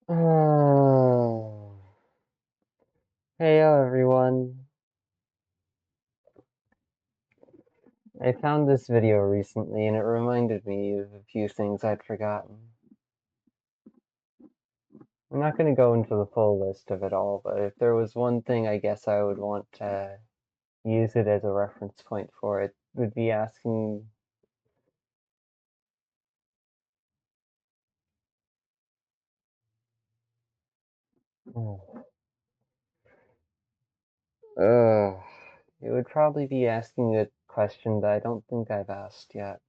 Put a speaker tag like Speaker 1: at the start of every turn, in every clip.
Speaker 1: Oh, hey everyone. I found this video recently and it reminded me of a few things I'd forgotten. I'm not going to go into the full list of it all, but if there was one thing I guess I would want to use it as a reference point for, it would be asking. Oh, ugh. It would probably be asking a question that I don't think I've asked yet.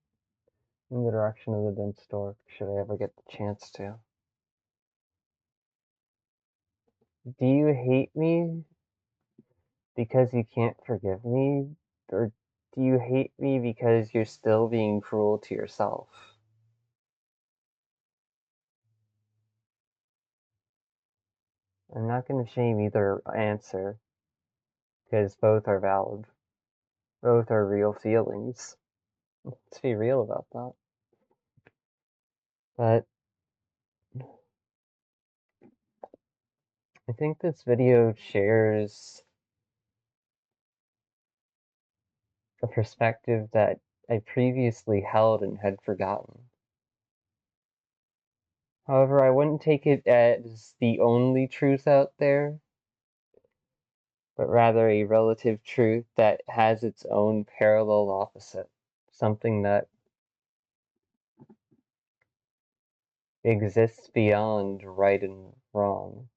Speaker 1: In the direction of the dense stork, should I ever get the chance to. Do you hate me because you can't forgive me? Or do you hate me because you're still being cruel to yourself? I'm not going to shame either answer, because both are valid. Both are real feelings. Let's be real about that. But I think this video shares a perspective that I previously held and had forgotten. However, I wouldn't take it as the only truth out there, but rather a relative truth that has its own parallel opposite, something that exists beyond right and wrong.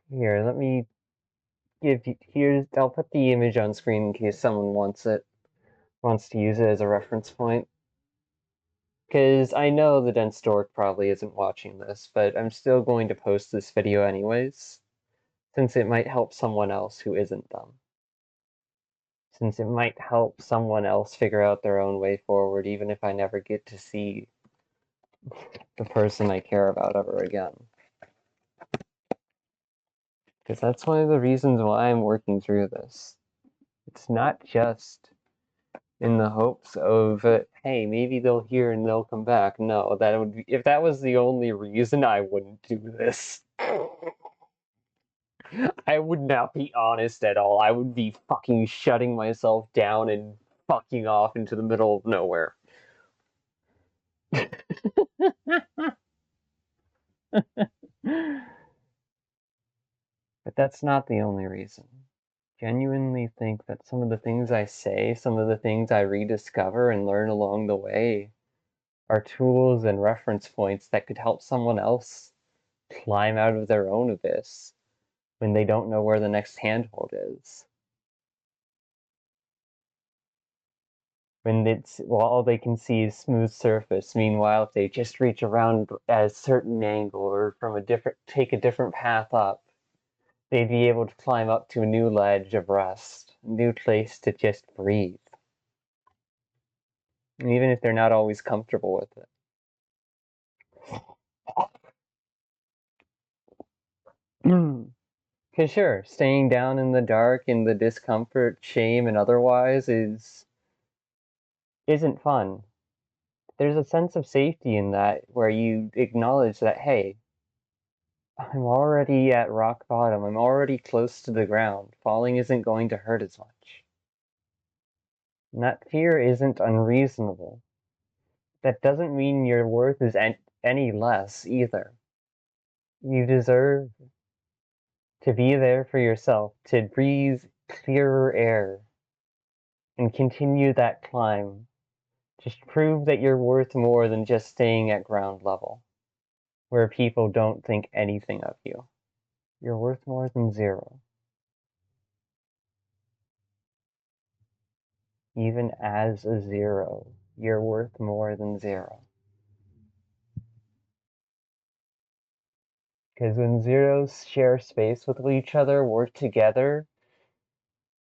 Speaker 1: Here, let me give you, I'll put the image on screen in case someone wants to use it as a reference point. Because I know the dense dork probably isn't watching this, but I'm still going to post this video anyways, since it might help someone else who isn't them. Since it might help someone else figure out their own way forward, even if I never get to see the person I care about ever again. Because that's one of the reasons why I'm working through this. It's not just in the hopes of, hey, maybe they'll hear and they'll come back. No, that would be, if that was the only reason, I wouldn't do this. I would not be honest at all. I would be fucking shutting myself down and fucking off into the middle of nowhere. But that's not the only reason. Genuinely think that some of the things I say, some of the things I rediscover and learn along the way, are tools and reference points that could help someone else climb out of their own abyss when they don't know where the next handhold is. When all they can see is smooth surface. Meanwhile, if they just reach around at a certain angle or take a different path up, they'd be able to climb up to a new ledge of rest, a new place to just breathe. And even if they're not always comfortable with it. Because sure, staying down in the dark, in the discomfort, shame, and otherwise isn't fun. There's a sense of safety in that where you acknowledge that, hey, I'm already at rock bottom. I'm already close to the ground. Falling isn't going to hurt as much. And that fear isn't unreasonable. That doesn't mean your worth is any less either. You deserve to be there for yourself, to breathe clearer air, and continue that climb. Just prove that you're worth more than just staying at ground level, where people don't think anything of you. You're worth more than zero. Even as a zero, you're worth more than zero. Because when zeros share space with each other, work together,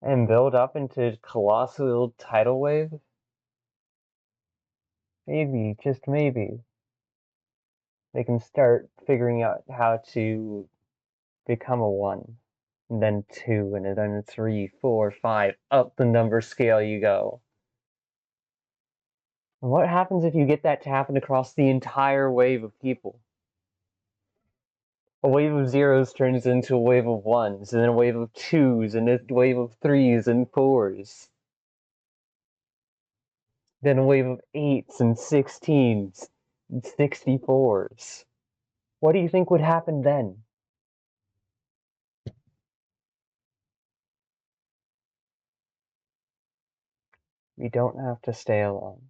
Speaker 1: and build up into colossal tidal wave, maybe, just maybe, they can start figuring out how to become a one. and then 2, and then 3, 4, 5, up the number scale you go. And what happens if you get that to happen across the entire wave of people? A wave of zeros turns into a wave of ones, and then a wave of twos, and a wave of threes and fours. Then a wave of 8s and 16s and 64s. What do you think would happen then? We don't have to stay alone.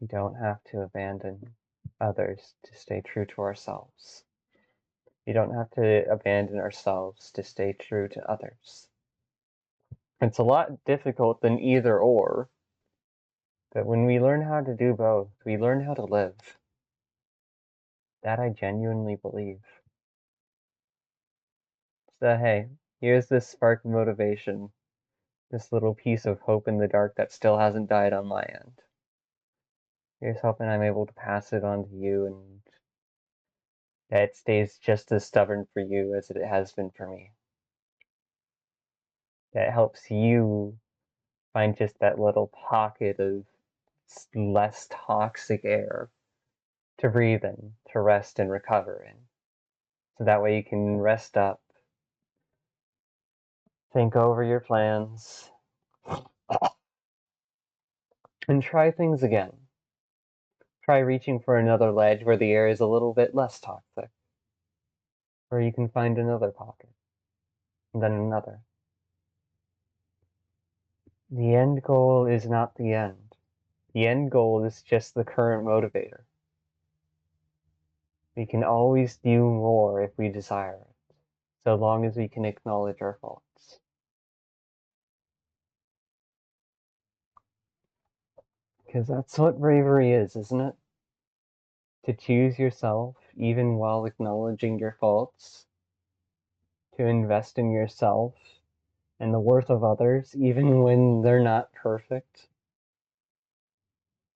Speaker 1: We don't have to abandon others to stay true to ourselves. We don't have to abandon ourselves to stay true to others. It's a lot difficult than either or, but when we learn how to do both, we learn how to live. That I genuinely believe. So hey, here's this spark of motivation, this little piece of hope in the dark that still hasn't died on my end. Here's hoping I'm able to pass it on to you and that it stays just as stubborn for you as it has been for me. That helps you find just that little pocket of less toxic air to breathe in, to rest and recover in. So that way you can rest up, think over your plans, and try things again. Try reaching for another ledge where the air is a little bit less toxic, where you can find another pocket, and then another. The end goal is not the end. The end goal is just the current motivator. We can always do more if we desire it, so long as we can acknowledge our faults. Because that's what bravery is, isn't it? To choose yourself even while acknowledging your faults. To invest in yourself and the worth of others even when they're not perfect.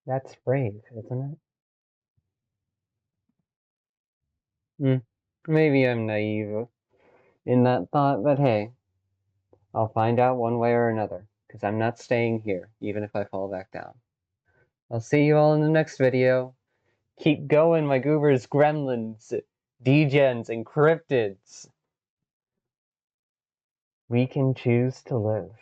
Speaker 1: That's brave, isn't it? Maybe I'm naive in that thought, but hey, I'll find out one way or another, because I'm not staying here, even if I fall back down. I'll see you all in the next video. Keep going, my goobers, gremlins, degens, and cryptids. We can choose to live.